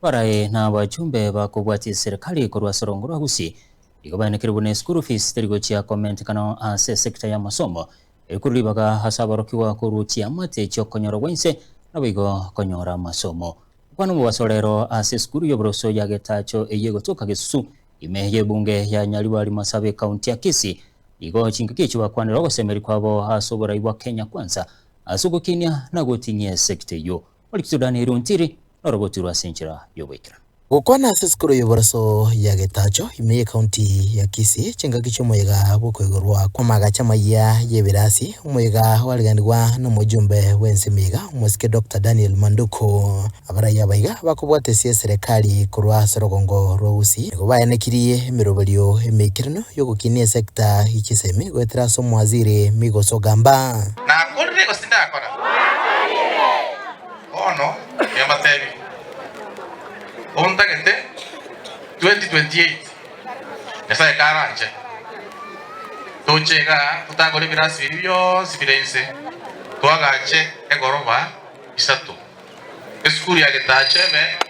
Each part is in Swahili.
baraye na bajumbe bakubwati serikali korwa sorongo rwa Gusii igabanekere bune school fees terigochia comment kana ase sector ya masomo ekuribaga hasabarokiwa kuruchia mate chokonyoro wense nabigo konyora masomo kwano mubasorero ase school yobroso ya Getacho eyegotoka Gesusu imeye bunge ya Nyaliwali Masabe county ya Kisii igo chingikichi bakwanira gosemeri kwabo asobora ibwa Kenya Kwanza asugukinya na gotinye sector yo olikitudani runtiri norogotirwa senchira yobwekira gukwana seskuru yoboroso ya Getacho imeye county ya Kisii chingakicho moyega bukwegorwa kwamaga chamaya yebirasi moyega waliganirwa no mujumbe wensemiga musike Dr. Daniel Manduko abaraya baiga bakubwate serikali kurwa sorogongo rwa Gusii gobayanekirie mirobolio emekirano yogukinie sector ikisemi gwetera so mwaziri Migoso Gamba na kurre gosinda akora ono yamatebi ontagete 2028 esa karanje tochega tutagore birasi byo sibirense twagache egoroba isatu school ya Getacho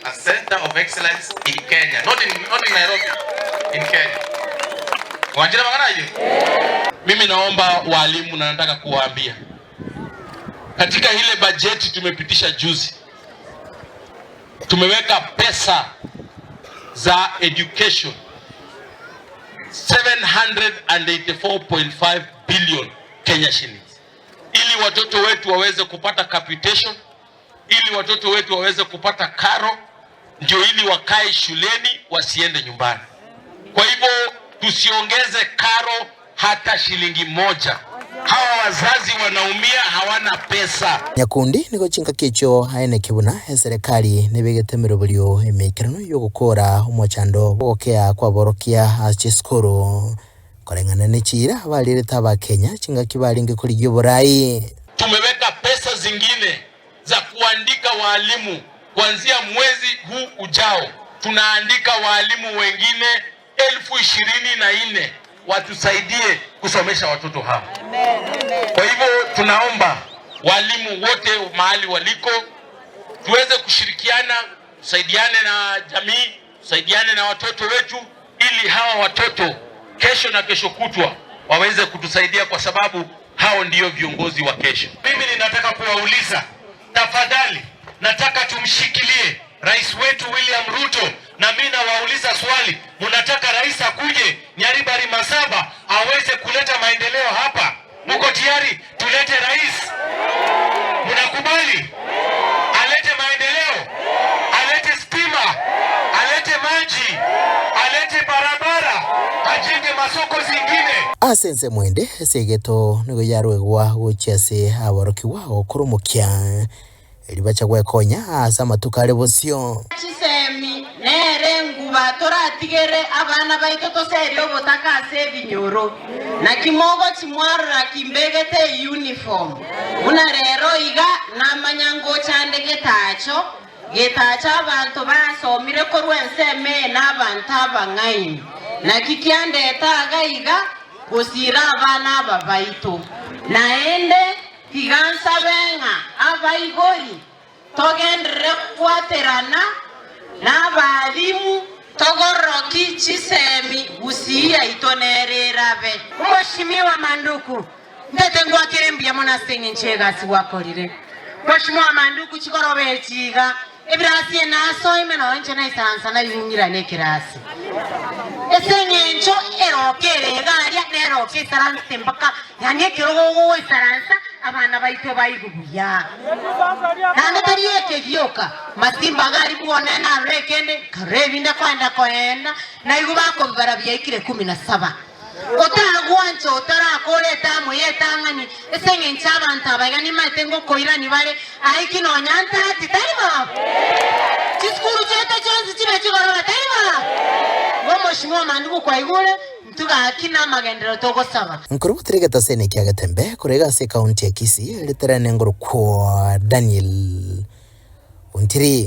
a center of excellence in Kenya, not in Nairobi, in Kenya. Wanjira maganaje? Mimi naomba walimu na nataka kuwaambia katika ile bajeti tumepitisha juzi tumeweka pesa za education 784.5 billion Kenya shillings ili watoto wetu waweze kupata capitation, ili watoto wetu waweze kupata karo, ndio ili wakae shuleni wasiende nyumbani. Kwa hivyo tusiongeze karo hata shilingi moja. Hawa wazazi wanaumia, hawana pesa. Nyakundi niko chingakicho haene kibuna serikali nebegete mirobolio emekirano yogukora umwachando bokea kwa borokia achiskoro korengana nechira balireta ba Kenya chingakibalinge kuri yoborai. Tumeweka pesa zingine za kuandika walimu kuanzia mwezi huu ujao. Tunaandika walimu wengine 24,000 watusaidie kusomesha watoto hawa. Kwa hivyo tunaomba walimu wote mahali waliko tuweze kushirikiana, tusaidiane na jamii, tusaidiane na watoto wetu ili hawa watoto kesho na kesho kutwa waweze kutusaidia kwa sababu hao ndio viongozi wa kesho. Mimi ninataka kuwauliza, tafadhali nataka tumshikilie rais wetu William Ruto, na mimi nawauliza swali, mnataka rais akuje Nyaribari Masaba aweze kuleta maendeleo hapa? Mko tayari tulete rais? Mnakubali? Alete maendeleo, alete stima, alete maji, alete barabara, ajenge masoko zingine. Asense mwende segeto nigo yarwegwa gochase abarokiwa okurumukia elibachagwa konya asa matukale bosio chisemi nere nguba toratigere abana baito toserio botaka ase binyoro na kimogo chimwarra kimbegete uniform una rero iga namanyango chande Getacho abantu basomire korwenseme n'abantu abangaini na kikiandeta agaiga gusira abana babaito naende tigansa benga abaigori togendere kwaterana n'abalimu togoroki chisemi Gusii itonererabe. Mheshimiwa Manduku ndete ngwakire mbya mona senge nchegasi wakolire. Mheshimiwa Manduku chikorobe chiga ebirasi naso imeno nche na isansa na yungira nekirasi esenge ncho erokere garia neroke saranse mpaka yani kirogo saransa abana baito bayigubuya nane tariye kyoka masimba gari kuona na rekende karebinda kwanda koenda na igubako barabya ikire 17 otagwancho otarakoreta moyetangani esenge nchabantu abagani matengo koirani bale aikino nyanta titarima chiskuru chete chonzi chibe chigorora tarima Mheshimiwa Manduku kwa igule mtuga akina magendero togo saba nkurubutirege tasene kyagatembe kurega se county ya Kisii literane ngoro kwa Daniel Untiri.